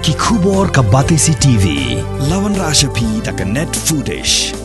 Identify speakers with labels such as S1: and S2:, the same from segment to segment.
S1: ki khubor ka Batisi TV lawan ra ashapi taka net footage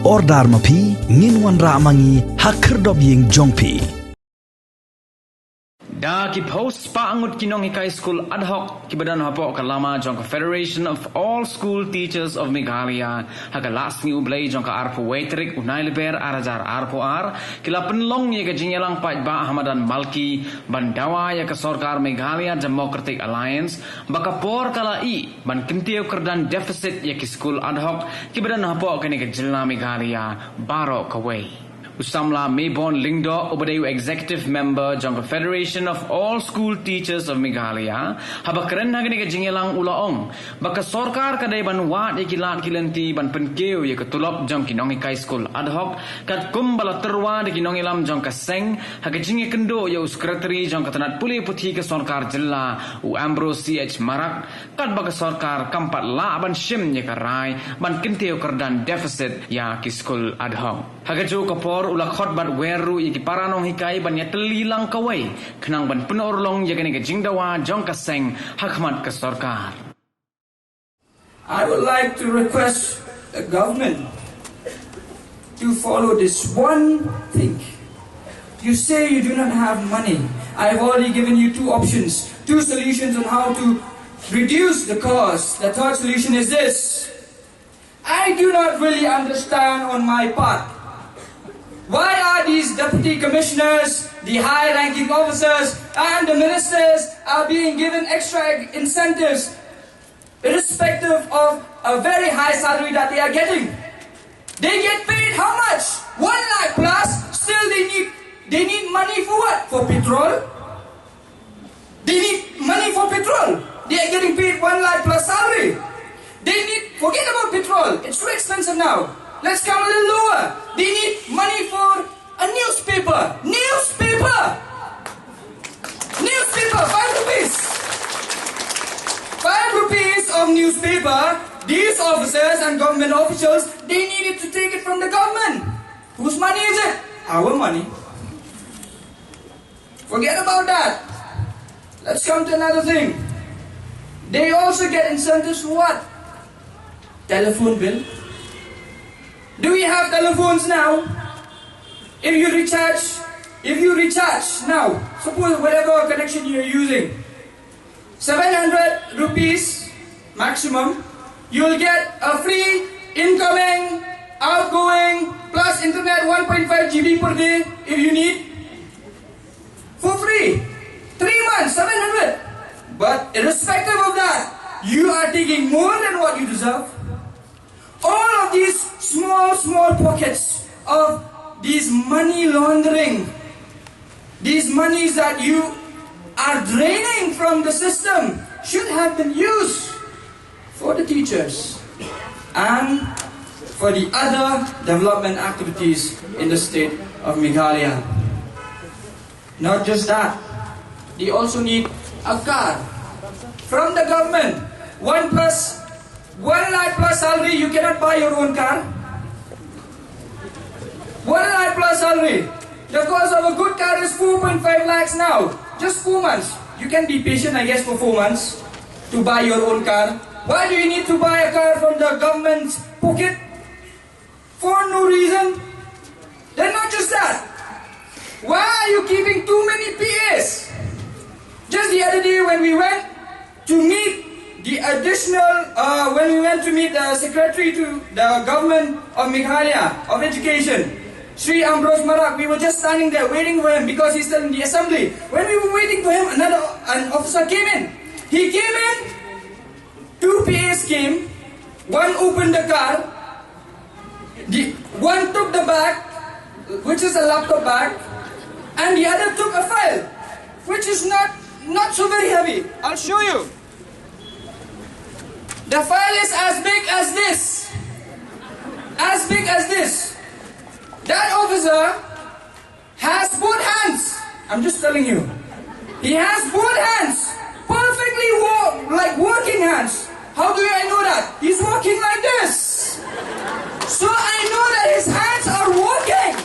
S1: or darmapi nginwan ra amangi hakrdob ying jongpi
S2: Da ki post pa angut ki Nonghikai School Adhoc ki badan hapo kalama jong ka Federation of All School Teachers of Meghalaya haga last new blay jong ka arpo waitrik unai leber arajar arpo ar kila penlong ye ka jingelang pa ba Ahmadan Malki bandawa ya ka Sorkar Meghalaya Democratic Alliance baka por kala I ban Kyntiew Kyrdan deficit ya ki School Adhoc ki badan hapo ka ni ka jilna Meghalaya baro kaway Usamla Maybon Lingdo Obadeyu Executive Member Jong Federation of All School Teachers of Meghalaya habakren hagani ka jingelang ulaong baka Sorkar kadai ban wat ikilat kilenti ban penkeu ye ketulop jong Nonghikai School Adhoc kat kumbala terwa de kinongilam jong kaseng haga jinge kendo ye secretary jong katanat puli puthi ke Sorkar jilla u Ambrose CH Marak kat baka Sorkar kampat la ban shim ye karai ban Kyntiew Kyrdan deficit ya ki School Adhoc haga jo kapor ulak khot bat weru iki para Nonghikai ban ya telilang kawai kenang ban penorlong ya kene jingdawa jong kaseng hakmat ke Sorkar.
S3: I would like to request the government to follow this one thing. You say you do not have money. I've already given you two options, two solutions on how to reduce the cost. The third solution is this. I do not really understand on my part. Why are these deputy commissioners, the high-ranking officers, and the ministers are being given extra incentives, irrespective of a very high salary that they are getting? They get paid how much? 1 lakh plus. Still, they need money for what? For petrol. They need money for petrol. They are getting paid 1 lakh plus salary. Forget about petrol. It's too expensive now. Let's come a little lower. They need money for a newspaper. Newspaper, 5 rupees. 5 rupees of newspaper. These officers and government officials, they needed to take it from the government. Whose money is it? Our money. Forget about that. Let's come to another thing. They also get incentives for what? Telephone bill. Do we have telephones now? If you recharge now, suppose whatever connection you're using, 700 rupees maximum, you'll get a free incoming, outgoing, plus internet 1.5 GB per day if you need, for free. 3 months, 700. But irrespective of that, you are taking more than what you deserve. All of these small pockets of these money laundering, these monies that you are draining from the system should have been used for the teachers and for the other development activities in the state of Meghalaya. Not just that, they also need a car from the government. 1 lakh plus salary, you cannot buy your own car. 1 lakh plus salary. The cost of a good car is 4.5 lakhs now. Just 4 months. You can be patient, I guess, for 4 months to buy your own car. Why do you need to buy a car from the government's pocket? For no reason. Then not just that. Why are you keeping too many PAs? Just the other day when we went to meet the secretary to the government of Meghalaya of education, Sri Ambrose Marak, we were just standing there waiting for him because he's still in the assembly. When we were waiting for him, an officer came in. He came in, 2 PAs came, one opened the car, one took the bag, which is a laptop bag, and the other took a file, which is not so very heavy. I'll show you. The file is as big as this. As big as this. That officer has both hands. I'm just telling you. He has both hands. Perfectly like working hands. How do I know that? He's walking like this. So I know that his hands are working.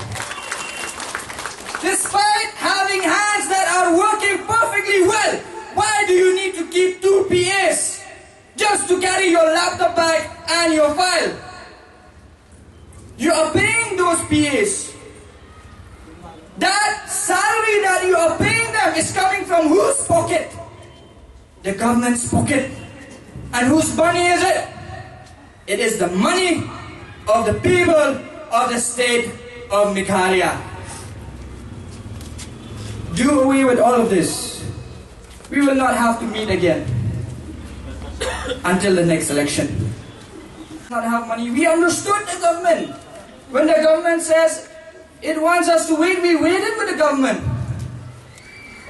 S3: Despite having hands that are working perfectly well, why do you need to keep 2 PAs carry your laptop bag and your file. You are paying those PAs. That salary that you are paying them is coming from whose pocket? The government's pocket. And whose money is it? It is the money of the people of the state of Meghalaya. Do away with all of this. We will not have to meet again until the next election. Not have money. We understood the government. When the government says it wants us to wait, we waited with the government.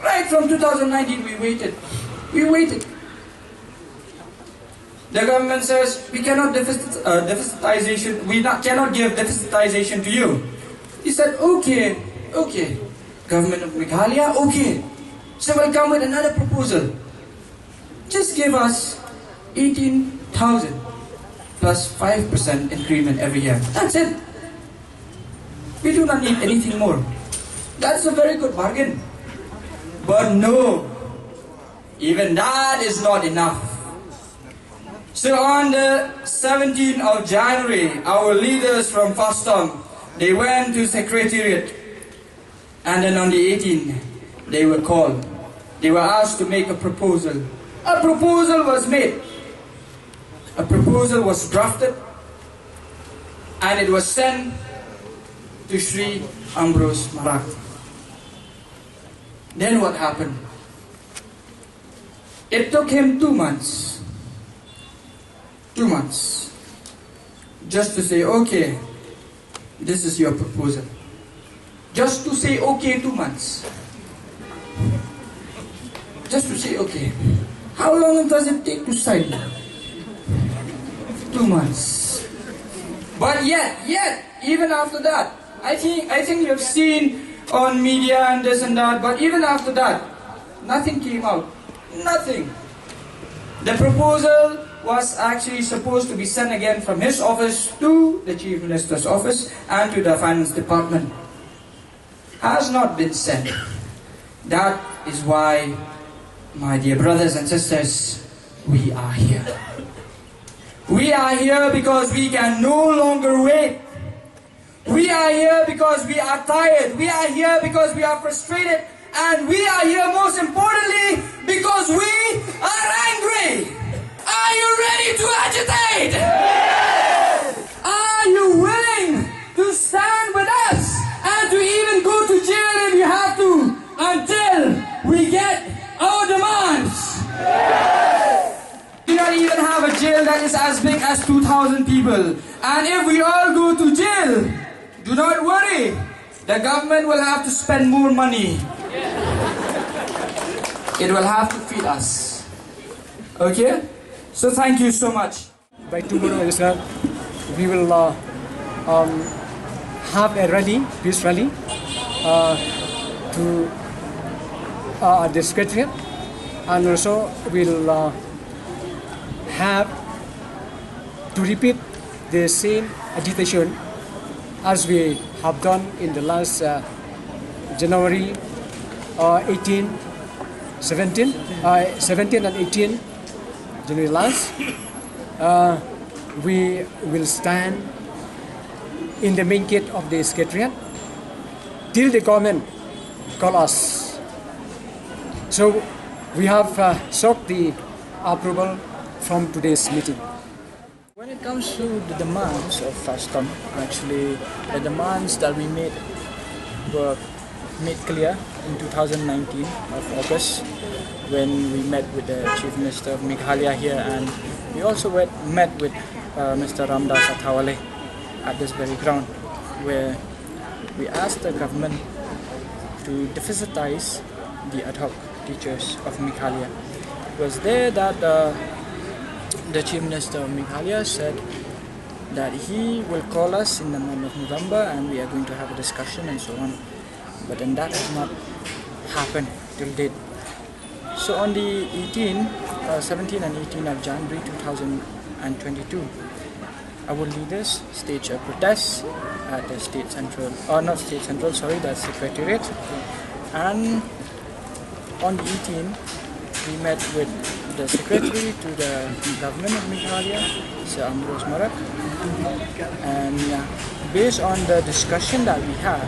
S3: Right from 2019 we waited. We waited. The government says we cannot deficitization. We cannot give deficitization to you. He said, okay. Government of Meghalaya, okay. So we'll come with another proposal. Just give us 18,000 plus 5% increment every year. That's it. We do not need anything more. That's a very good bargain. But no, even that is not enough. So on the 17th of January, our leaders from Fastom, they went to Secretariat. And then on the 18th, they were called. They were asked to make a proposal. A proposal was made. A proposal was drafted. And it was sent to Sri Ambrose Marathi. Then what happened? It took him 2 months. 2 months. Just to say, okay, this is your proposal. Just to say, okay, 2 months. Just to say, okay. How long does it take to sign? 2 months. But yet, even after that, I think you've seen on media and this and that, but even after that, nothing came out. Nothing. The proposal was actually supposed to be sent again from his office to the Chief Minister's office and to the Finance Department. Has not been sent. That is why, my dear brothers and sisters, we are here. We are here because we can no longer wait. We are here because we are tired. We are here because we are frustrated. And we are here most importantly because we are angry. Are you ready to agitate? Yes! Are you willing to stand with us and to even go to jail if you have to until we get our demands? Yes! We don't even have a jail that is as big as 2,000 people. And if we all go to jail, do not worry. The government will have to spend more money. It will have to feed us. Okay? So thank you so much.
S4: By tomorrow, sir, we will have a rally, peace rally, to the secretariat, and also we'll have to repeat the same agitation as we have done in the last January 17 and 18 January last. We will stand in the main gate of the secretariat till the government call us. So we have sought the approval from today's meeting.
S5: When it comes to the demands of Fastom, actually the demands that we made were made clear in 2019 of August when we met with the Chief Minister of Meghalaya here, and we also met with Mr. Ramdas Athawale at this very ground, where we asked the government to deficitize the Adhoc teachers of Meghalaya. It was there that the Chief Minister of Meghalaya said that he will call us in the month of November and we are going to have a discussion and so on. But then that has not happened till date. So on the 17 and 18 of January 2022, our leaders staged a protest at the that's Secretariat. And on the 18th, we met with the secretary to the government of Meghalaya, Sir Ambrose Marak, and based on the discussion that we had,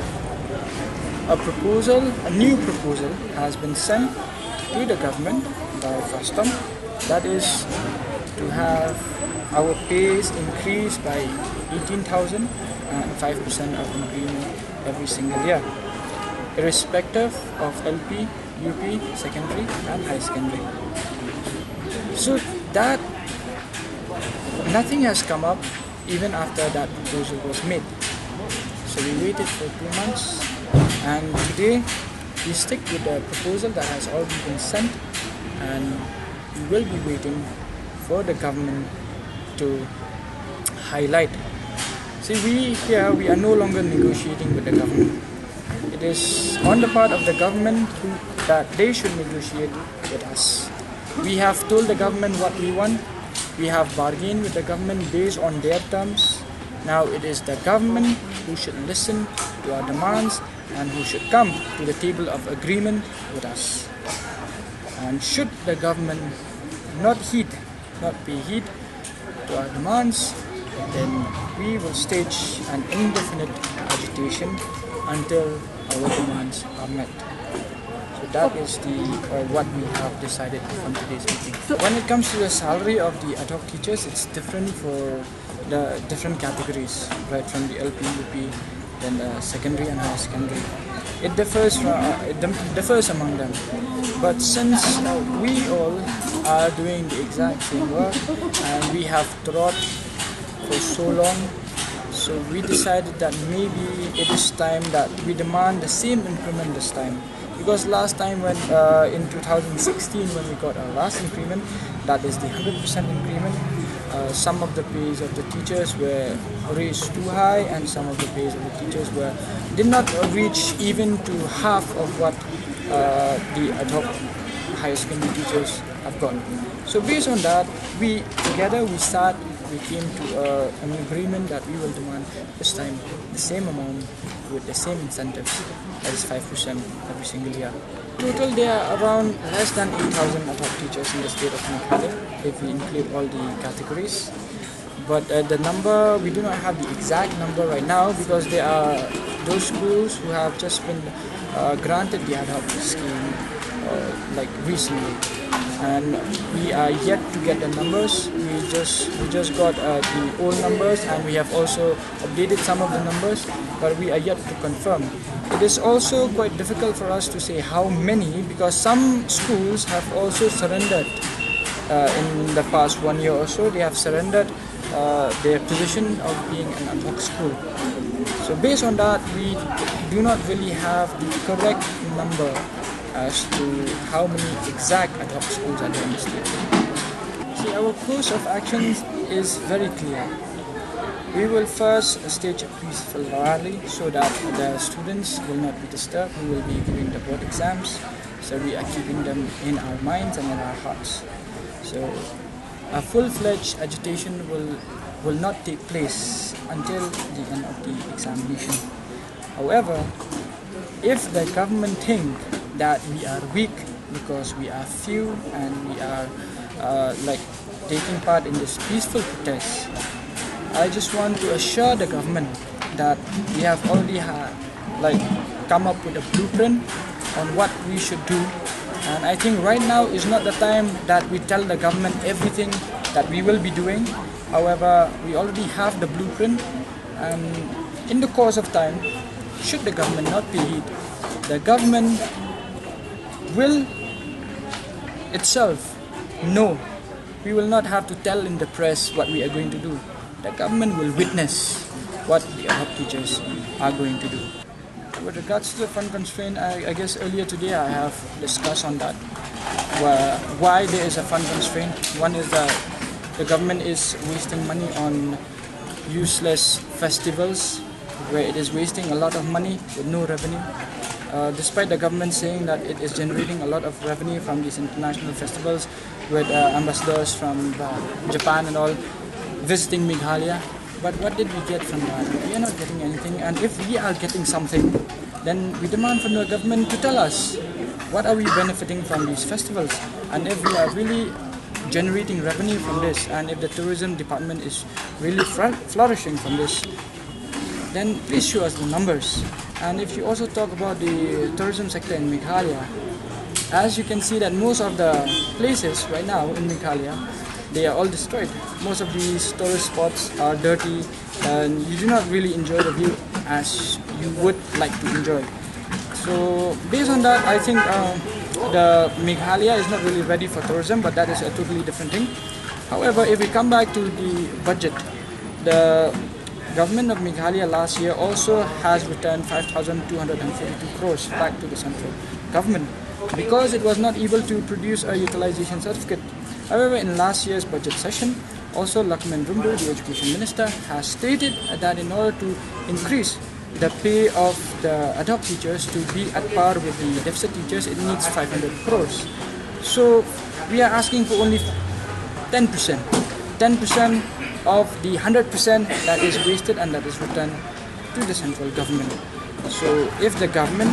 S5: a new proposal has been sent to the government by FASTOM, that is to have our pays increased by 18,000 and 5% of increment every single year, irrespective of LP, UP, secondary and high secondary. So that nothing has come up even after that proposal was made. So we waited for 2 months, and today we stick with the proposal that has already been sent, and we will be waiting for the government to highlight. See, we are no longer negotiating with the government. It is on the part of the government that they should negotiate with us. We have told the government what we want. We have bargained with the government based on their terms. Now it is the government who should listen to our demands and who should come to the table of agreement with us. And should the government not pay heed to our demands, then we will stage an indefinite agitation until our demands are met. So that is what we have decided from today's meeting. When it comes to the salary of the ad hoc teachers, it's different for the different categories, right from the LP, UP, then the secondary and higher secondary. It differs among them. But since we all are doing the exact same work and we have taught for so long, so we decided that maybe it is time that we demand the same increment this time. Because last time when in 2016 when we got our last increment, that is the 100% increment, some of the pays of the teachers were raised too high and some of the pays of the teachers did not reach even to half of what the ad hoc higher secondary teachers have gotten. So based on that, we came to an agreement that we will demand this time the same amount with the same incentives, that is 5% every single year. Total, there are around less than 8,000 ad hoc teachers in the state of Meghalaya if we include all the categories. But the number, we do not have the exact number right now because there are those schools who have just been granted the ad hoc scheme like recently, and we are yet to get the numbers. We just got the old numbers, and we have also updated some of the numbers, but we are yet to confirm. It is also quite difficult for us to say how many because some schools have also surrendered in the past 1 year or so. They have surrendered their position of being an ad hoc school. So based on that, we do not really have the correct number as to how many exact ad hoc schools are there in the state. See, our course of action is very clear. We will first stage a peaceful rally so that the students will not be disturbed. We will be giving the board exams, so we are keeping them in our minds and in our hearts. So a full-fledged agitation will not take place until the end of the examination. However, if the government think that we are weak because we are few and we are taking part in this peaceful protest, I just want to assure the government that we have already come up with a blueprint on what we should do. And I think right now is not the time that we tell the government everything that we will be doing. However, we already have the blueprint, and in the course of time, should the government not pay heed, the government will itself know. We will not have to tell in the press what we are going to do. The government will witness what the ad hoc teachers are going to do. With regards to the fund constraint, I guess earlier today I have discussed on that, why there is a fund constraint. One is that the government is wasting money on useless festivals, where it is wasting a lot of money with no revenue. Despite the government saying that it is generating a lot of revenue from these international festivals with ambassadors from Japan and all visiting Meghalaya. But what did we get from that? We are not getting anything, and if we are getting something, then we demand from the government to tell us what are we benefiting from these festivals. And if we are really generating revenue from this, and if the tourism department is really flourishing from this, then please show us the numbers. And if you also talk about the tourism sector in Meghalaya, as you can see that most of the places right now in Meghalaya, they are all destroyed. Most of these tourist spots are dirty, and you do not really enjoy the view as you would like to enjoy. So based on that, I think the Meghalaya is not really ready for tourism, but that is a totally different thing. However, if we come back to the budget, the government of Meghalaya last year also has returned 5,242 crores back to the central government because it was not able to produce a utilization certificate. However, in last year's budget session, also Lakshman Rumbu, the education minister, has stated that in order to increase the pay of the Adhoc teachers to be at par with the deficit teachers, it needs 500 crores. So we are asking for only 10%. 10% of the 100% that is wasted and that is returned to the central government. So if the government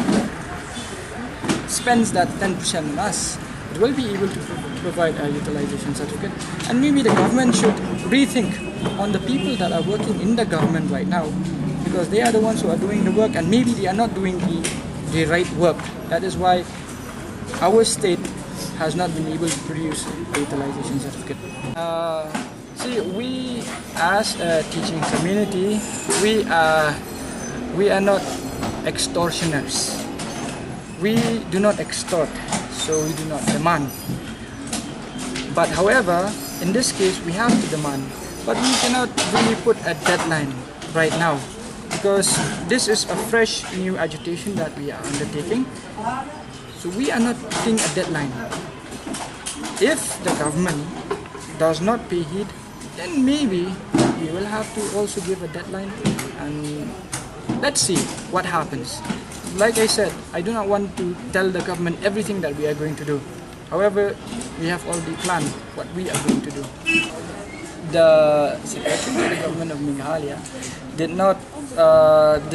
S5: spends that 10% on us, it will be able to provide a utilization certificate. And maybe the government should rethink on the people that are working in the government right now, because they are the ones who are doing the work, and maybe they are not doing the right work. That is why our state has not been able to produce a utilization certificate. See, we as a teaching community, we are not extortioners. We do not extort, so we do not demand. But however, in this case, we have to demand, but we cannot really put a deadline right now, because this is a fresh new agitation that we are undertaking. So we are not putting a deadline. If the government does not pay heed, then maybe we will have to also give a deadline, and let's see what happens. Like I said, I do not want to tell the government everything that we are going to do. However, we have already planned what we are going to do. The Secretary of the Government of Meghalaya did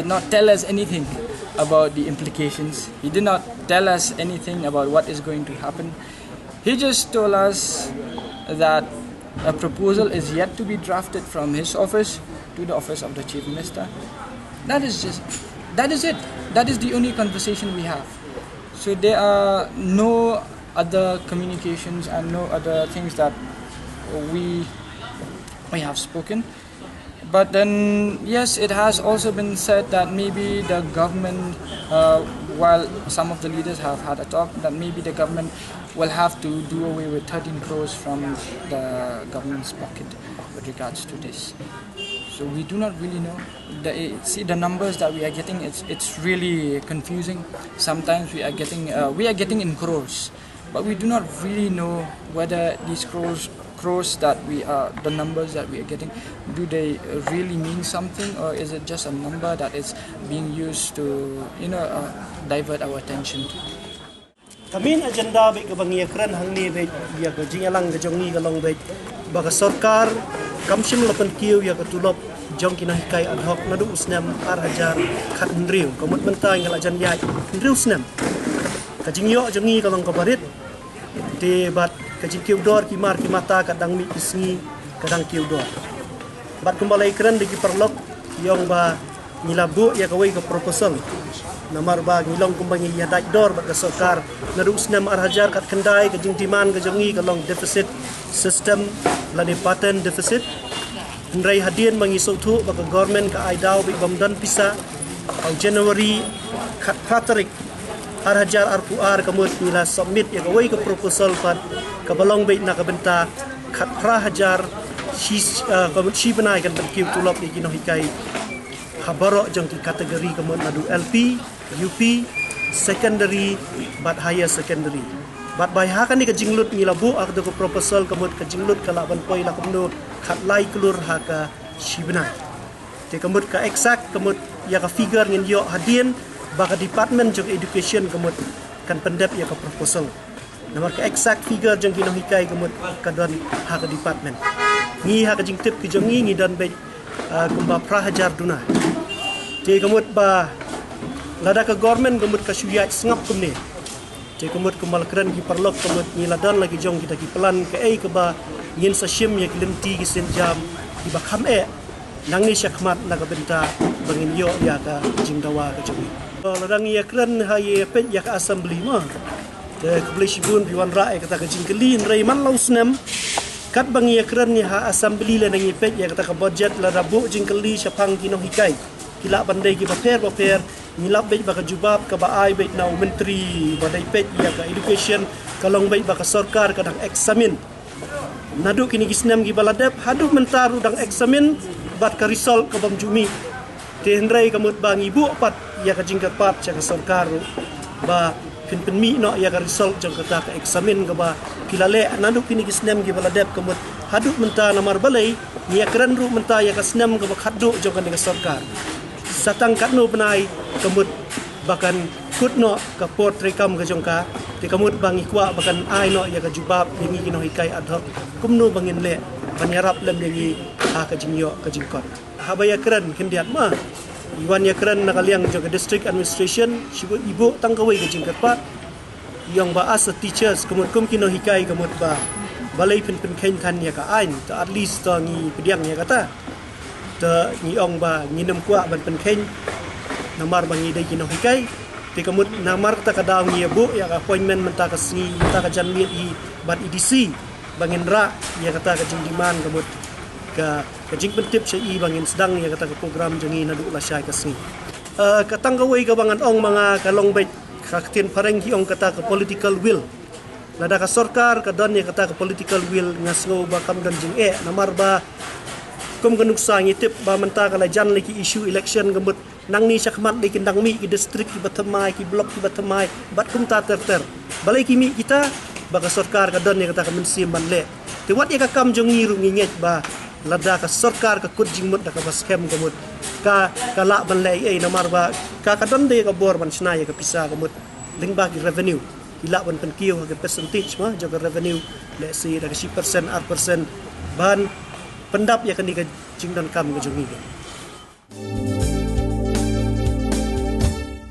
S5: not tell us anything about the implications. He did not tell us anything about what is going to happen. He just told us that a proposal is yet to be drafted from his office to the office of the Chief Minister. That is it. That is the only conversation we have. So there are no other communications and no other things that we have spoken. But then, yes, it has also been said that maybe the government, while some of the leaders have had a talk, that maybe the government will have to do away with 13 crores from the government's pocket with regards to this. So we do not really know. See the numbers that we are getting. It's really confusing. Sometimes we are getting in crores, but we do not really know whether these crores that the numbers that we are getting, do they really mean something, or is it just a number that is being used to divert our attention?
S6: Kamin agenda baik kebangian keren hangni baik dia ke jingalang ke jongi ke long baik baga Sorkar kamsim lapan kiu ya ke tulop jong Nonghikai Adhoc nadu usnam arhajar khat ndriu komut mentang ngala jan yai ndriu usnam ka jingyo jongi ke long kabarit de bat ka jingkiu dor kimar kimata kadang mi isngi kadang kiu dor bat kembali keren di kiperlok yong ba nilabu ya kawai ke proposal namar ba ngilong kumbangi ya dai dor ba ka Sorkar nadu usnam arhajar kat kendai ke jingtiman ke jongi ke long deficit system lani patent deficit Ndrai hadian mengisau tu baka government ka aidau bi bamdan pisa au January khat pratarik arhajar arpuar kamut nila submit ya kawai ke proposal pat ka balong bi na ka benta khat prahajar kamut si benai kan berkiu tulop di Nonghikai habaro jong ki kategori kamut nadu LP UP secondary but higher secondary bat bai ha kan ni ka jinglut ngilabu ak do proposal kamut ka jinglut kala ban poi la kamnu khat lai kelur ha ka shibna te kamut ka exact kamut ya ka figure ngin yo hadien ba ka department jong education kamut kan pendep ya ka proposal nomor ka exact figure jong Nonghikai kamut ka don ha ka department ngi ha ka jing tip ki jong ngi don be kumba prahajar duna te kamut ba lada ka government kamut ka shuyat ngap kumne te kemut kemal keren ki perlok kemut ni ladan lagi jong kita ki pelan ke ke ba yin sa shim ye klimti ki sen jam ki ba kham nang ni syakmat na ka benta bangin yo ya ka jingdawa ka jong ladang ye keren ha ye pet ya ka assembly ma te kubli shibun bi wan ra kata ka jingkelin rai man lausnem kat bang ye keren ni ha assembly le nang ye pet ya kata ka budget la rabu jingkeli syapang ki Nonghikai kila pandai ki paper nilap baik baka jubab ka baai baik na menteri badai pet ya ka education kalong baik baka Sorkar kadang eksamin nadu kini gisnam gi baladep hadu mentaru dang eksamin bat ka result ka bam jumi te hendrai kamut bang ibu pat ya ka jingkat pat cha ka Sorkar ba pen mi no ya ka result jang ka eksamin ka ba kilale nadu kini gisnam gi baladep kamut hadu menta namar balai ya keren ru menta ya ka snam ka khaddu jang ka Sorkar satang katno benai kemut bahkan kutno ke port rekam ke jongka te kemut bangi kwa bahkan ai no ya ke jubab yengi Nonghikai Adhoc kumno bangin le banyarap lem yengi ha ke jingyo ke jingkot habaya keren kindiat ma iwan ya keren nakaliang jong district administration sibu ibu tangkawai ke jingkat pat yang ba as teachers kemut kum Nonghikai kemut ba balai pen kain ya ka ain to at least to ngi pediang ya kata te ni ong ba ni nem kwa ban pen khen namar bangi dai ki Nonghikai te kamut namar ta ka daw ngi bu ya ka appointment menta ka si ta ka janmit i ban EDC bangin ra ya kata ka jing diman kamut ka jing pentip sa i bangin sedang ya kata ka program jangi na du la syai ka si ka tanggawai ka bangan ong mga kalong bait ka tin pareng ki ong kata ka political will lada ka Sorkar ka don ya kata ka political will ngasngo ba kam dan jing namar ba kum kanuk sang itip ba menta kala jan leki isu election gambut nang ni syakmat leki ndang mi ki district ki batamai ki blok ki batamai bat kum ta ter balai ki mi kita baka Sorkar ka don ni kata ka mensim ban le te wat ya ka kam jong ngiru nginget ba lada ka Sorkar ka kut jingmut da ka baskem gambut ka la ban le namar ba ka don de ka bor ban sna ya ka pisa gambut ling ba ki revenue ila ban penkiu ka percentage ma jaga revenue let's say da ka 10% 8% ban pendap ya kan di jingdan kam ke jongi.